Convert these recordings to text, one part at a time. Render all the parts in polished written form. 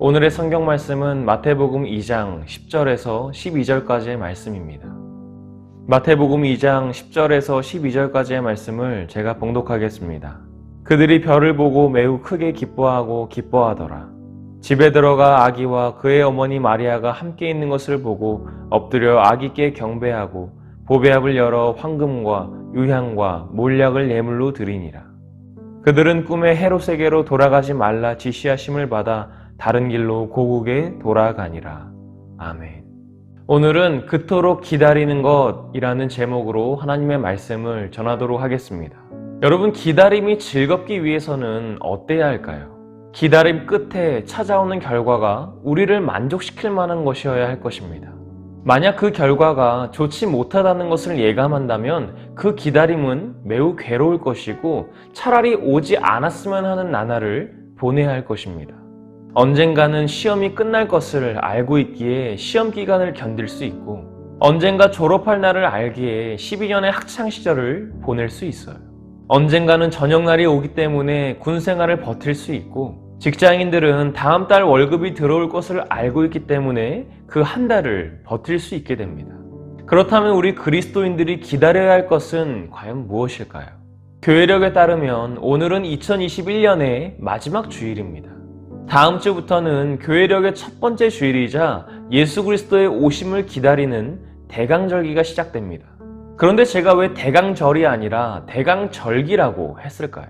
오늘의 성경 말씀은 마태복음 2장 10절에서 12절까지의 말씀입니다. 마태복음 2장 10절에서 12절까지의 말씀을 제가 봉독하겠습니다. 그들이 별을 보고 매우 크게 기뻐하고 기뻐하더라. 집에 들어가 아기와 그의 어머니 마리아가 함께 있는 것을 보고 엎드려 아기께 경배하고 보배압을 열어 황금과 유향과 몰약을 예물로 드리니라. 그들은 꿈에 헤롯에게로 돌아가지 말라 지시하심을 받아 다른 길로 고국에 돌아가니라. 아멘. 오늘은 그토록 기다리는 것이라는 제목으로 하나님의 말씀을 전하도록 하겠습니다. 여러분, 기다림이 즐겁기 위해서는 어때야 할까요? 기다림 끝에 찾아오는 결과가 우리를 만족시킬 만한 것이어야 할 것입니다. 만약 그 결과가 좋지 못하다는 것을 예감한다면 그 기다림은 매우 괴로울 것이고 차라리 오지 않았으면 하는 나날을 보내야 할 것입니다. 언젠가는 시험이 끝날 것을 알고 있기에 시험 기간을 견딜 수 있고 언젠가 졸업할 날을 알기에 12년의 학창시절을 보낼 수 있어요. 언젠가는 저녁날이 오기 때문에 군생활을 버틸 수 있고 직장인들은 다음 달 월급이 들어올 것을 알고 있기 때문에 그 한 달을 버틸 수 있게 됩니다. 그렇다면 우리 그리스도인들이 기다려야 할 것은 과연 무엇일까요? 교회력에 따르면 오늘은 2021년의 마지막 주일입니다. 다음 주부터는 교회력의 첫 번째 주일이자 예수 그리스도의 오심을 기다리는 대강절기가 시작됩니다. 그런데 제가 왜 대강절이 아니라 대강절기라고 했을까요?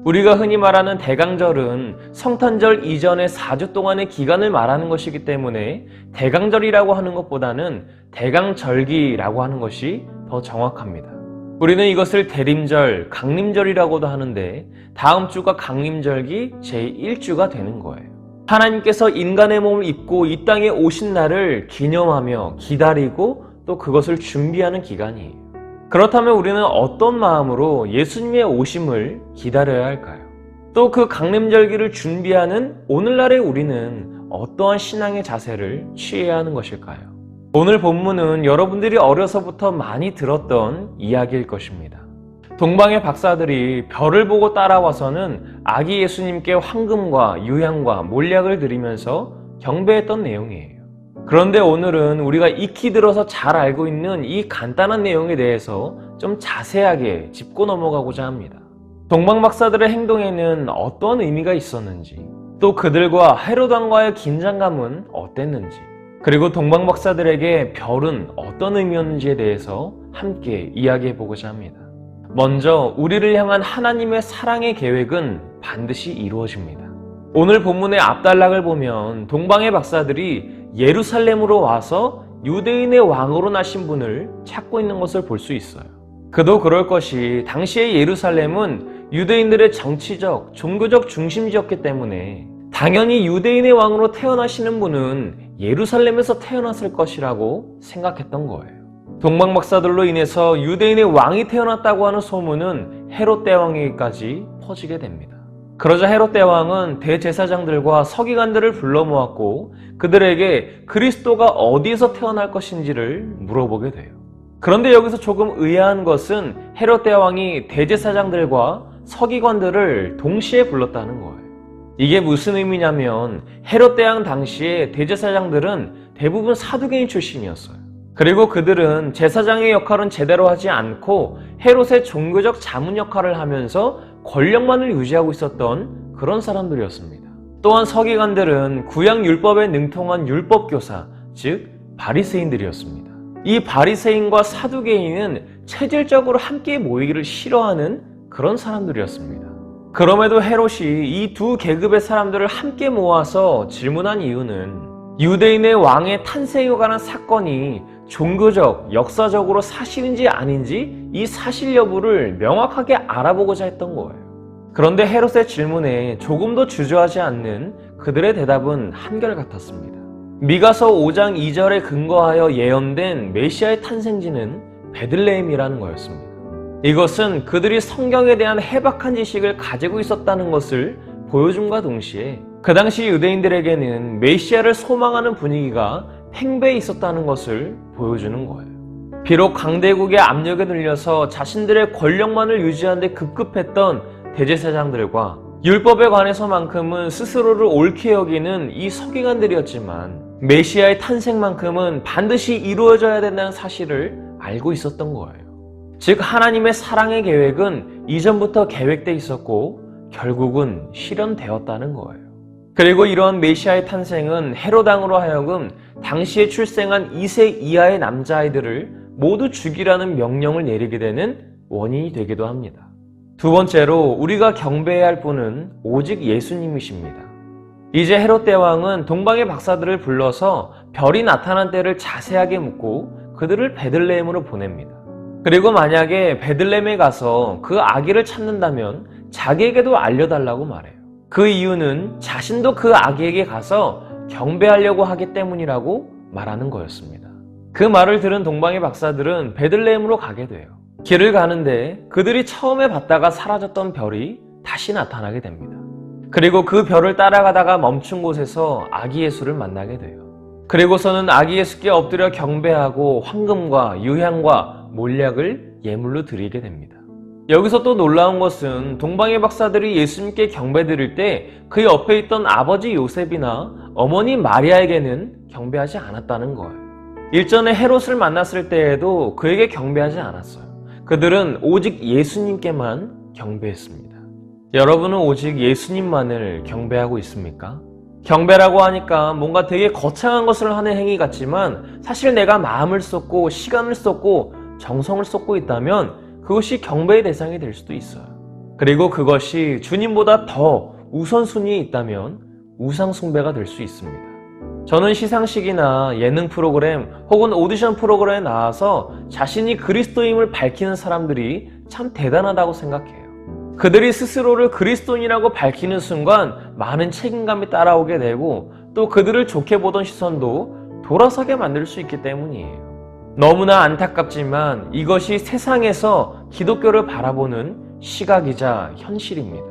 우리가 흔히 말하는 대강절은 성탄절 이전의 4주 동안의 기간을 말하는 것이기 때문에 대강절이라고 하는 것보다는 대강절기라고 하는 것이 더 정확합니다. 우리는 이것을 대림절, 강림절이라고도 하는데 다음 주가 강림절기 제1주가 되는 거예요. 하나님께서 인간의 몸을 입고 이 땅에 오신 날을 기념하며 기다리고 또 그것을 준비하는 기간이에요. 그렇다면 우리는 어떤 마음으로 예수님의 오심을 기다려야 할까요? 또 그 강림절기를 준비하는 오늘날의 우리는 어떠한 신앙의 자세를 취해야 하는 것일까요? 오늘 본문은 여러분들이 어려서부터 많이 들었던 이야기일 것입니다. 동방의 박사들이 별을 보고 따라와서는 아기 예수님께 황금과 유향과 몰약을 드리면서 경배했던 내용이에요. 그런데 오늘은 우리가 익히 들어서 잘 알고 있는 이 간단한 내용에 대해서 좀 자세하게 짚고 넘어가고자 합니다. 동방 박사들의 행동에는 어떤 의미가 있었는지, 또 그들과 헤롯 왕과의 긴장감은 어땠는지, 그리고 동방 박사들에게 별은 어떤 의미였는지에 대해서 함께 이야기해 보고자 합니다. 먼저 우리를 향한 하나님의 사랑의 계획은 반드시 이루어집니다. 오늘 본문의 앞단락을 보면 동방의 박사들이 예루살렘으로 와서 유대인의 왕으로 나신 분을 찾고 있는 것을 볼 수 있어요. 그도 그럴 것이 당시의 예루살렘은 유대인들의 정치적, 종교적 중심지였기 때문에 당연히 유대인의 왕으로 태어나시는 분은 예루살렘에서 태어났을 것이라고 생각했던 거예요. 동방 박사들로 인해서 유대인의 왕이 태어났다고 하는 소문은 헤롯 대왕에게까지 퍼지게 됩니다. 그러자 헤롯 대왕은 대제사장들과 서기관들을 불러 모았고 그들에게 그리스도가 어디에서 태어날 것인지를 물어보게 돼요. 그런데 여기서 조금 의아한 것은 헤롯 대왕이 대제사장들과 서기관들을 동시에 불렀다는 거예요. 이게 무슨 의미냐면 헤롯 대왕 당시에 대제사장들은 대부분 사두개인 출신이었어요. 그리고 그들은 제사장의 역할은 제대로 하지 않고 헤롯의 종교적 자문 역할을 하면서 권력만을 유지하고 있었던 그런 사람들이었습니다. 또한 서기관들은 구약 율법에 능통한 율법교사, 즉 바리새인들이었습니다. 이 바리새인과 사두개인은 체질적으로 함께 모이기를 싫어하는 그런 사람들이었습니다. 그럼에도 헤롯이 이 두 계급의 사람들을 함께 모아서 질문한 이유는 유대인의 왕의 탄생에 관한 사건이 종교적, 역사적으로 사실인지 아닌지 이 사실 여부를 명확하게 알아보고자 했던 거예요. 그런데 헤롯의 질문에 조금도 주저하지 않는 그들의 대답은 한결같았습니다. 미가서 5장 2절에 근거하여 예언된 메시아의 탄생지는 베들레헴이라는 거였습니다. 이것은 그들이 성경에 대한 해박한 지식을 가지고 있었다는 것을 보여줌과 동시에 그 당시 유대인들에게는 메시아를 소망하는 분위기가 팽배해 있었다는 것을 보여주는 거예요. 비록 강대국의 압력에 눌려서 자신들의 권력만을 유지하는 데 급급했던 대제사장들과 율법에 관해서만큼은 스스로를 옳게 여기는 이 서기관들이었지만 메시아의 탄생만큼은 반드시 이루어져야 된다는 사실을 알고 있었던 거예요. 즉 하나님의 사랑의 계획은 이전부터 계획돼 있었고 결국은 실현되었다는 거예요. 그리고 이러한 메시아의 탄생은 헤롯 왕으로 하여금 당시에 출생한 2세 이하의 남자아이들을 모두 죽이라는 명령을 내리게 되는 원인이 되기도 합니다. 두 번째로 우리가 경배해야 할 분은 오직 예수님이십니다. 이제 헤롯 대왕은 동방의 박사들을 불러서 별이 나타난 때를 자세하게 묻고 그들을 베들레헴으로 보냅니다. 그리고 만약에 베들레헴에 가서 그 아기를 찾는다면 자기에게도 알려달라고 말해요. 그 이유는 자신도 그 아기에게 가서 경배하려고 하기 때문이라고 말하는 거였습니다. 그 말을 들은 동방의 박사들은 베들레헴으로 가게 돼요. 길을 가는데 그들이 처음에 봤다가 사라졌던 별이 다시 나타나게 됩니다. 그리고 그 별을 따라가다가 멈춘 곳에서 아기 예수를 만나게 돼요. 그리고서는 아기 예수께 엎드려 경배하고 황금과 유향과 몰약을 예물로 드리게 됩니다. 여기서 또 놀라운 것은 동방의 박사들이 예수님께 경배 드릴 때 그 옆에 있던 아버지 요셉이나 어머니 마리아에게는 경배하지 않았다는 거예요. 일전에 헤롯을 만났을 때에도 그에게 경배하지 않았어요. 그들은 오직 예수님께만 경배했습니다. 여러분은 오직 예수님만을 경배하고 있습니까? 경배라고 하니까 뭔가 되게 거창한 것을 하는 행위 같지만 사실 내가 마음을 쏟고 시간을 쏟고 정성을 쏟고 있다면 그것이 경배의 대상이 될 수도 있어요. 그리고 그것이 주님보다 더 우선순위에 있다면 우상숭배가 될 수 있습니다. 저는 시상식이나 예능 프로그램 혹은 오디션 프로그램에 나와서 자신이 그리스도임을 밝히는 사람들이 참 대단하다고 생각해요. 그들이 스스로를 그리스도인이라고 밝히는 순간 많은 책임감이 따라오게 되고 또 그들을 좋게 보던 시선도 돌아서게 만들 수 있기 때문이에요. 너무나 안타깝지만 이것이 세상에서 기독교를 바라보는 시각이자 현실입니다.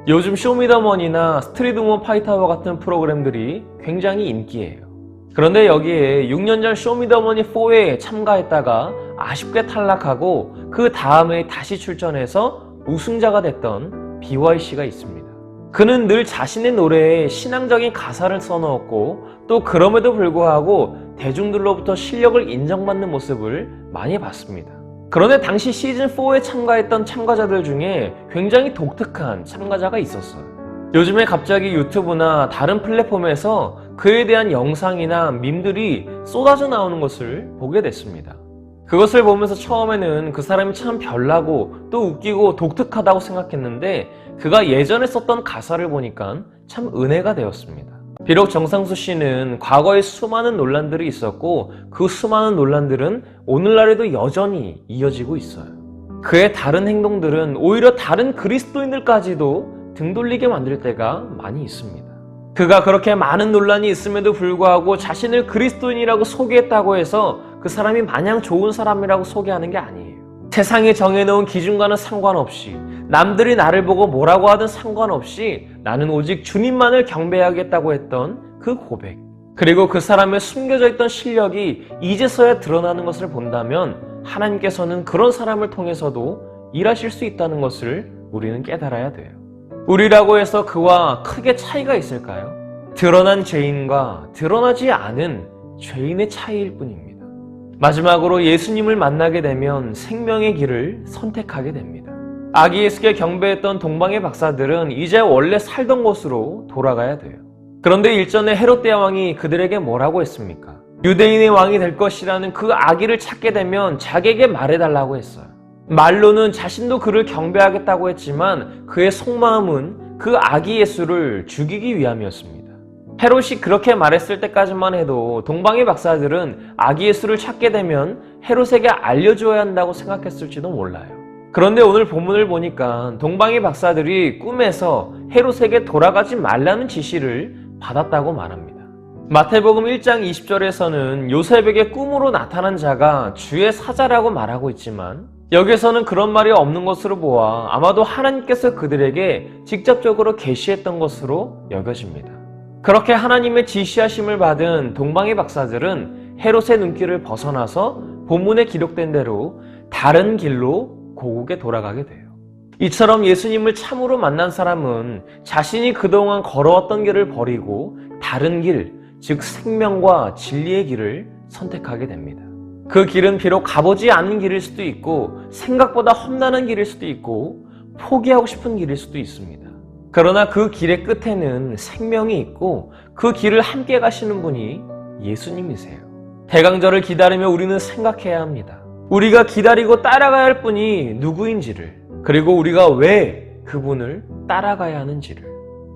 요즘 쇼미더머니나 스트리트우먼 파이터와 같은 프로그램들이 굉장히 인기예요. 그런데 여기에 6년 전 쇼미더머니 4에 참가했다가 아쉽게 탈락하고 그 다음에 다시 출전해서 우승자가 됐던 BYC가 있습니다. 그는 늘 자신의 노래에 신앙적인 가사를 써넣었고 또 그럼에도 불구하고 대중들로부터 실력을 인정받는 모습을 많이 봤습니다. 그런데 당시 시즌4에 참가했던 참가자들 중에 굉장히 독특한 참가자가 있었어요. 요즘에 갑자기 유튜브나 다른 플랫폼에서 그에 대한 영상이나 밈들이 쏟아져 나오는 것을 보게 됐습니다. 그것을 보면서 처음에는 그 사람이 참 별나고 또 웃기고 독특하다고 생각했는데 그가 예전에 썼던 가사를 보니까 참 은혜가 되었습니다. 비록 정상수 씨는 과거에 수많은 논란들이 있었고 그 수많은 논란들은 오늘날에도 여전히 이어지고 있어요. 그의 다른 행동들은 오히려 다른 그리스도인들까지도 등 돌리게 만들 때가 많이 있습니다. 그가 그렇게 많은 논란이 있음에도 불구하고 자신을 그리스도인이라고 소개했다고 해서 그 사람이 마냥 좋은 사람이라고 소개하는 게 아니에요. 세상이 정해놓은 기준과는 상관없이 남들이 나를 보고 뭐라고 하든 상관없이 나는 오직 주님만을 경배하겠다고 했던 그 고백, 그리고 그 사람의 숨겨져 있던 실력이 이제서야 드러나는 것을 본다면 하나님께서는 그런 사람을 통해서도 일하실 수 있다는 것을 우리는 깨달아야 돼요. 우리라고 해서 그와 크게 차이가 있을까요? 드러난 죄인과 드러나지 않은 죄인의 차이일 뿐입니다. 마지막으로 예수님을 만나게 되면 생명의 길을 선택하게 됩니다. 아기 예수께 경배했던 동방의 박사들은 이제 원래 살던 곳으로 돌아가야 돼요. 그런데 일전에 헤롯 대왕이 그들에게 뭐라고 했습니까? 유대인의 왕이 될 것이라는 그 아기를 찾게 되면 자기에게 말해달라고 했어요. 말로는 자신도 그를 경배하겠다고 했지만 그의 속마음은 그 아기 예수를 죽이기 위함이었습니다. 헤롯이 그렇게 말했을 때까지만 해도 동방의 박사들은 아기 예수를 찾게 되면 헤롯에게 알려줘야 한다고 생각했을지도 몰라요. 그런데 오늘 본문을 보니까 동방의 박사들이 꿈에서 헤롯에게 돌아가지 말라는 지시를 받았다고 말합니다. 마태복음 1장 20절에서는 요셉에게 꿈으로 나타난 자가 주의 사자라고 말하고 있지만 여기서는 그런 말이 없는 것으로 보아 아마도 하나님께서 그들에게 직접적으로 계시했던 것으로 여겨집니다. 그렇게 하나님의 지시하심을 받은 동방의 박사들은 헤롯의 눈길을 벗어나서 본문에 기록된 대로 다른 길로 고국에 돌아가게 돼요. 이처럼 예수님을 참으로 만난 사람은 자신이 그동안 걸어왔던 길을 버리고 다른 길, 즉 생명과 진리의 길을 선택하게 됩니다. 그 길은 비록 가보지 않은 길일 수도 있고 생각보다 험난한 길일 수도 있고 포기하고 싶은 길일 수도 있습니다. 그러나 그 길의 끝에는 생명이 있고 그 길을 함께 가시는 분이 예수님이세요. 대강절을 기다리며 우리는 생각해야 합니다. 우리가 기다리고 따라가야 할 분이 누구인지를, 그리고 우리가 왜 그분을 따라가야 하는지를.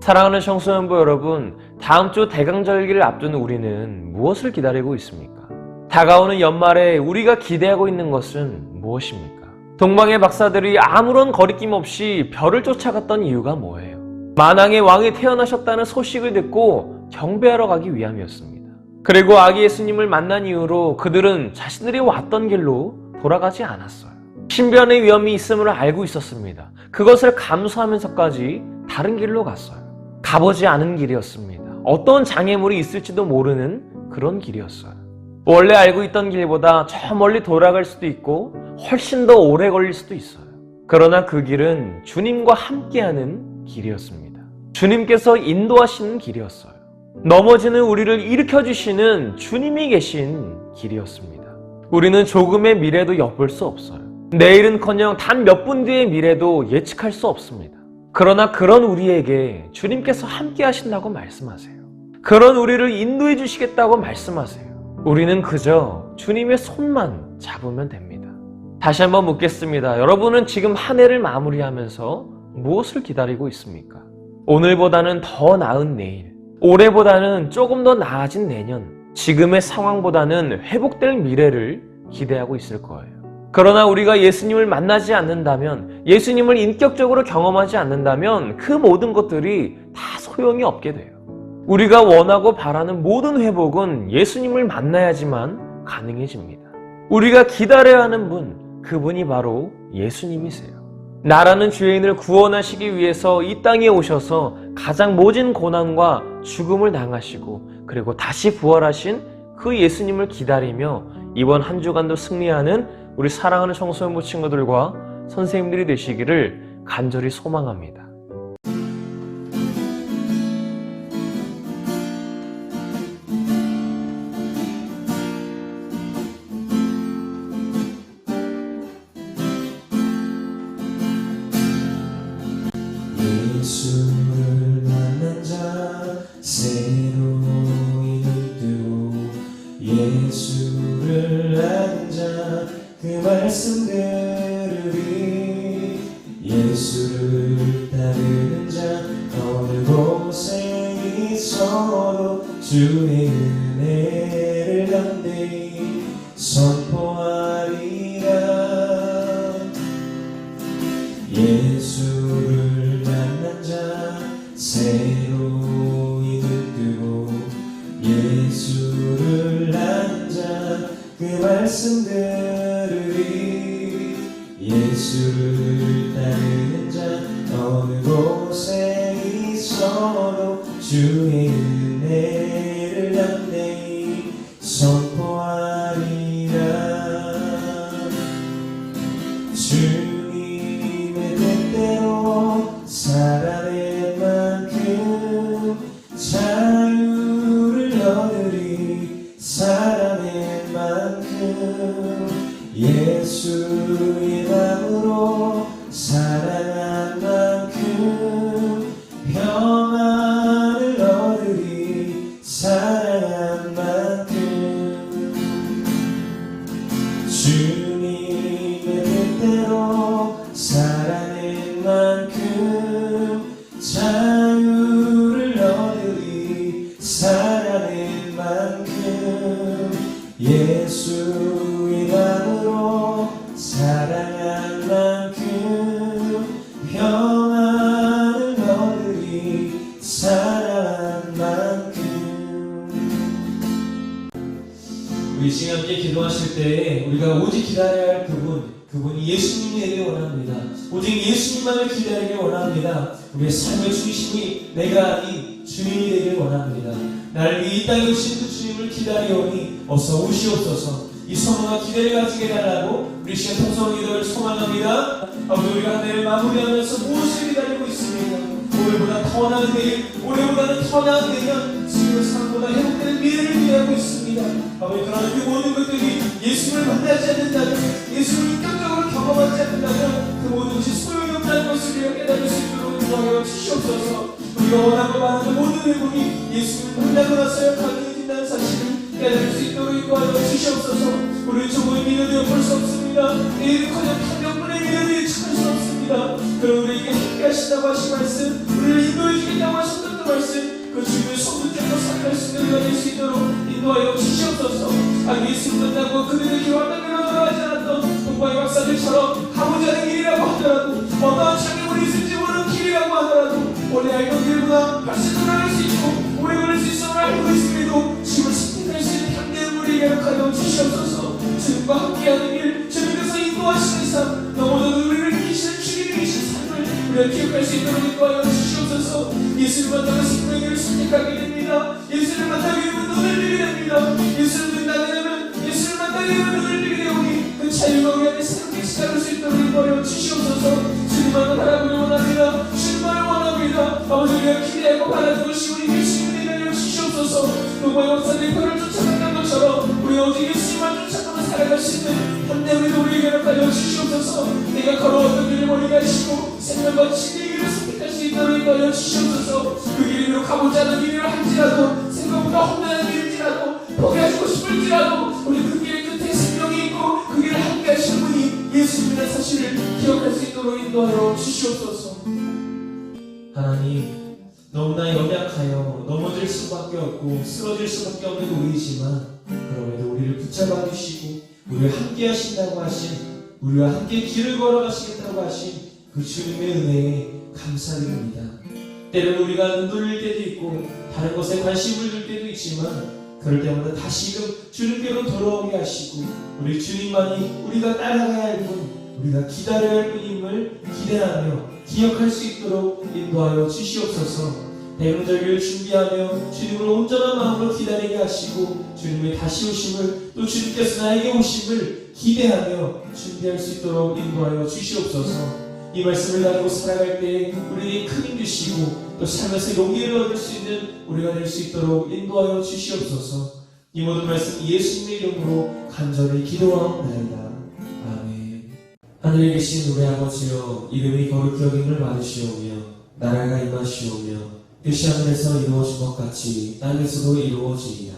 사랑하는 청소년부 여러분, 다음 주 대강절기를 앞둔 우리는 무엇을 기다리고 있습니까? 다가오는 연말에 우리가 기대하고 있는 것은 무엇입니까? 동방의 박사들이 아무런 거리낌 없이 별을 쫓아갔던 이유가 뭐예요? 만왕의 왕이 태어나셨다는 소식을 듣고 경배하러 가기 위함이었습니다. 그리고 아기 예수님을 만난 이후로 그들은 자신들이 왔던 길로 돌아가지 않았어요. 신변의 위험이 있음을 알고 있었습니다. 그것을 감수하면서까지 다른 길로 갔어요. 가보지 않은 길이었습니다. 어떤 장애물이 있을지도 모르는 그런 길이었어요. 원래 알고 있던 길보다 저 멀리 돌아갈 수도 있고 훨씬 더 오래 걸릴 수도 있어요. 그러나 그 길은 주님과 함께하는 길이었습니다. 주님께서 인도하시는 길이었어요. 넘어지는 우리를 일으켜주시는 주님이 계신 길이었습니다. 우리는 조금의 미래도 엿볼 수 없어요. 내일은커녕 단 몇 분 뒤의 미래도 예측할 수 없습니다. 그러나 그런 우리에게 주님께서 함께 하신다고 말씀하세요. 그런 우리를 인도해 주시겠다고 말씀하세요. 우리는 그저 주님의 손만 잡으면 됩니다. 다시 한번 묻겠습니다. 여러분은 지금 한 해를 마무리하면서 무엇을 기다리고 있습니까? 오늘보다는 더 나은 내일, 올해보다는 조금 더 나아진 내년, 지금의 상황보다는 회복될 미래를 기대하고 있을 거예요. 그러나 우리가 예수님을 만나지 않는다면, 예수님을 인격적으로 경험하지 않는다면 그 모든 것들이 다 소용이 없게 돼요. 우리가 원하고 바라는 모든 회복은 예수님을 만나야지만 가능해집니다. 우리가 기다려야 하는 분, 그분이 바로 예수님이세요. 나라는 죄인을 구원하시기 위해서 이 땅에 오셔서 가장 모진 고난과 죽음을 당하시고 그리고 다시 부활하신 그 예수님을 기다리며 이번 한 주간도 승리하는 우리 사랑하는 청소년부 친구들과 선생님들이 되시기를 간절히 소망합니다. 예수를 만난 자 새로이 눈뜨고 예수를 아는 자 그 말씀 들으리 예수를 따르는 자 어느 곳에 있어도 주의 은혜를 담대히 선포하리라. 예수를 만난 자 새로이 눈뜨고 예수를 아는 자 그 말씀 들으리 예수를 따르는 자 어느 곳에 있어도 주의 은혜를 담대히 선포하리라. 주님의 뜻대로 살아낼 만큼 자유를 얻으리 살아낼 만큼 예수의 마음으로 사랑한 만큼 평안을 얻으리 사랑한 만큼 주님의 뜻대로 살아낸 만큼 자유를 얻으리 살아낸 만큼 예수의 마음으로 사랑한 만큼 평안을 얻으리 사랑한 만큼. 우리 지금 함께 기도하실 때 우리가 오직 기다려야 할 그분이 예수님이 되길 원합니다. 오직 예수님만을 기다리길 원합니다. 우리의 삶의 중심이 내가 아닌 주님이 되길 원합니다. 나를 이 땅에 오신 그 주님을 기다리오니 어서 오시옵소서. 이 소망과 기대를 가지게 해달라고 우리 시간 통성의 기도를 소망합니다. 아버지 우리가 한 해를 마무리하면서 무엇을 기다리고 있습니까? 올해보다 더 나은 내일, 올해보다는 더 나은 내년, 지금의 삶보다 회복되는 미래를 기대하고 있습니다. 아버지 그러나 그 모든 것들이 예수님을 만나지 않는다면, 예수님을 인격적으로 경험하지 않는다면 그 모든 것이 소용이 없다는 것을 우리가 깨달을 수 있도록 인도하여 주시옵소서. 우리가 원하고 바라는 모든 회복이 예수님을 만나고 나서야 가능해진다는 사실을 깨달을 수 있도록 인도하여 주시옵소서. 우리는 조금의 미련이 볼 수 없습니다. 내일은커녕 한 명분의 미련이 찾을 수 없습니다. 그럼 우리에게 함께 하신다고 하신 말씀, 우리를 인도해 주겠다고 하셨던 그 말씀, 그 주님의 손 붙잡고 살아갈 수 있는 우리가 될 수 있도록 인도하여 주시옵소서. 예수 끝나고 그들의 교활당으로 돌아가지 않았던 동방의 박사들처럼 가보지 않은 길이라고 하더라도, 어떠한 장애물이 있을지 모르는 길이라고 하더라도 원래 알던 길보다 훨씬 돌아갈 수 있고 오래 걸릴 수 있음을 알고 있음에도 주님을 선택할 수 있는 담대한 우리에게 허락하여 주시옵소서. 주님과 함께하는 길, 주님께서 인도하시는 삶, 너무나도 우리를 이기시는 주님이 계신 삶을 우리가 기억할 수 있도록 인도하여 주시옵소서. 예수를 만나면 생명의 길을 선택하게 됩니다. 예수를 만나게 되면 눈을 뜨게 됩니다. 예수를 만나게 되면, 예수를 만나게 되면 눈을 뜨게 되오니 그 자유가 우리 안에 새롭게 시작할 수 있도록 인도하여 주시옵소서. 주님만을 바라보길 원합니다. 주님만을 원합니다. 아버지 우리가 기대하고 바라는 것이 우리 예수님을 인하여 주시옵소서. 동방의 박사들이 그를 쫓아갔던 것처럼 우리 오직 예수님만 쫓아가며 살아갈 수 있는 한때 우리도 우리에게 허락하여 주시옵소서. 내가 걸어왔던 길을 머리게 하시고 생명과 진리의 길을 선택할 수 있도록 인도하여 주시옵소서. 그 길로 가보지 않은 길을 할지라도, 생각보다 험난한 길일지라도, 포기하시고 싶을지라도 우리 그 길의 끝에 생명이 있고 그 길을 함께 하시는 분이 예수님이라는 사실을 기억할 수 있도록 인도하여 주시옵소서. 하나님, 너무나 연약하여 넘어질 수밖에 없고 쓰러질 수밖에 없는 우리이지만 그럼에도 우리를 붙잡아 주시고 우리와 함께 하신다고 하신, 우리와 함께 길을 걸어가시겠다고 하신 그 주님의 은혜에 감사드립니다. 때로는 우리가 눈 돌릴 때도 있고 다른 것에 관심을 둘 때도 있지만 그럴 때마다 다시금 주님께로 돌아오게 하시고 우리 주님만이 우리가 따라가야 할 분, 우리가 기다려야 할 분임을 기대하며 기억할 수 있도록 인도하여 주시옵소서. 대문절기를 준비하며 주님을 온전한 마음으로 기다리게 하시고 주님의 다시 오심을, 또 주님께서 나에게 오심을 기대하며 준비할 수 있도록 인도하여 주시옵소서. 이 말씀을 가지고 살아갈 때 우리에게 큰 힘 주시고 또 삶에서 용기를 얻을 수 있는 우리가 될 수 있도록 인도하여 주시옵소서. 이 모든 말씀 예수님의 이름으로 간절히 기도하옵나이다. 아멘. 하늘에 계신 우리 아버지여, 이름이 거룩히 여김을 받으시오며 나라가 임하시오며 뜻이 하늘에서 이루어진 것 같이 땅에서도 이루어지리라.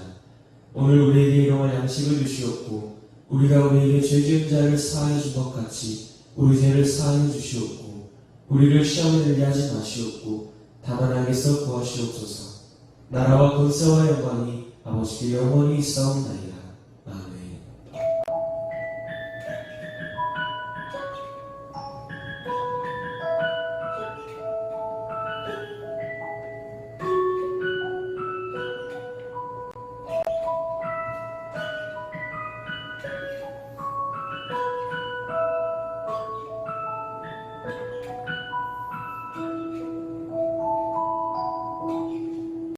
오늘 우리에게 일용할 양식을 주시옵고 우리가 우리에게 죄 지은 자를 사하여 준 것 같이 우리 죄를 사하여 주시옵고 우리를 시험에 들게 하지 마시옵고 다만 악에서 구하시옵소서. 나라와 권세와 영광이 아버지께 영원히 있사옵나이다.